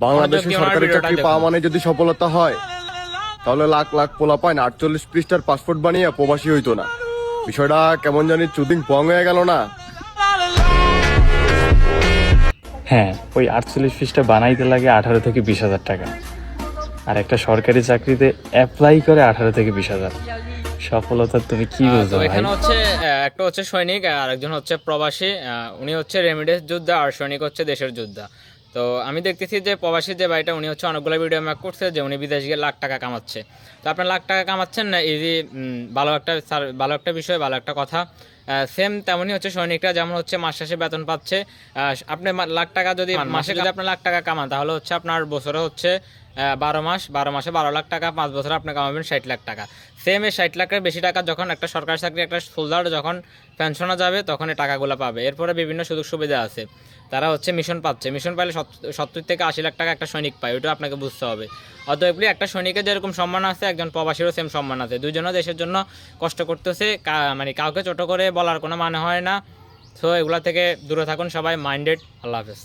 বাংলাদেশের সরকারি চাকরি পাওয়া মানে যদি সফলতা হয়, তাহলে লাখ লাখ পোলাপাইন 48 পৃষ্ঠার পাসপোর্ট বানিয়ে প্রবাসী হইতো না। বিষয়টা কেমন জানি চুদিং পং হয়ে গেল না? হ্যাঁ, ওই 48 পৃষ্ঠা বানাইতে লাগে 18 থেকে 20,000 টাকা, আর একটা সরকারি চাকরিতে অ্যাপ্লাই করে 18 থেকে 20,000। সফলতা তুমি কি বুঝো ভাই? এখানে হচ্ছে একটা হচ্ছে সৈনিক আর একজন হচ্ছে প্রবাসী। উনি হচ্ছে রেমিডেন্স যোদ্ধা আর সৈনিক হচ্ছে দেশের যোদ্ধা। তো আমি দেখতেছি যে প্রবাসী যে ভাইটা উনি হচ্ছে অনেকগুলো ভিডিও মেক করছে যে উনি বিদেশে গিয়ে লাখ টাকা কামাচ্ছে। তো আপনার লাখ টাকা কামাচ্ছেন না, ইজি ভালো একটা বিষয়, ভালো একটা কথা। সেম তেমনই হচ্ছে সৈনিকরা যেমন হচ্ছে মাস শেষে বেতন পাচ্ছে। আপনি লাখ টাকা যদি মাসে যদি আপনার লাখ টাকা কামান, তাহলে হচ্ছে আপনার বছরে হচ্ছে 12 মাসে 12 লাখ টাকা, 5 বছরে আপনি কামাবেন 60 লাখ টাকা। সেম এই 60 লাখের বেশি টাকা যখন একটা সরকারি চাকরি একটা সোলজার যখন পেনশনে যাবে তখন এই টাকাগুলো পাবে। এরপরে বিভিন্ন সুযোগ সুবিধা আছে, তারা হচ্ছে মিশন পাচ্ছে। মিশন পাইলে 70 থেকে 80 লাখ টাকা একটা সৈনিক পায়, ওইটা আপনাকে বুঝতে হবে। অতএব একটা সৈনিকের যেরকম সম্মান আছে, একজন প্রবাসীরও সেম সম্মান আছে। দুইজনও দেশের জন্য কষ্ট করতেছে, মানে কাউকে ছোট করে বলার কোনো মানে হয় না। সো এগুলা থেকে দূরে থাকুন সবাই। মাইন্ডেড। আল্লাহ হাফেজ।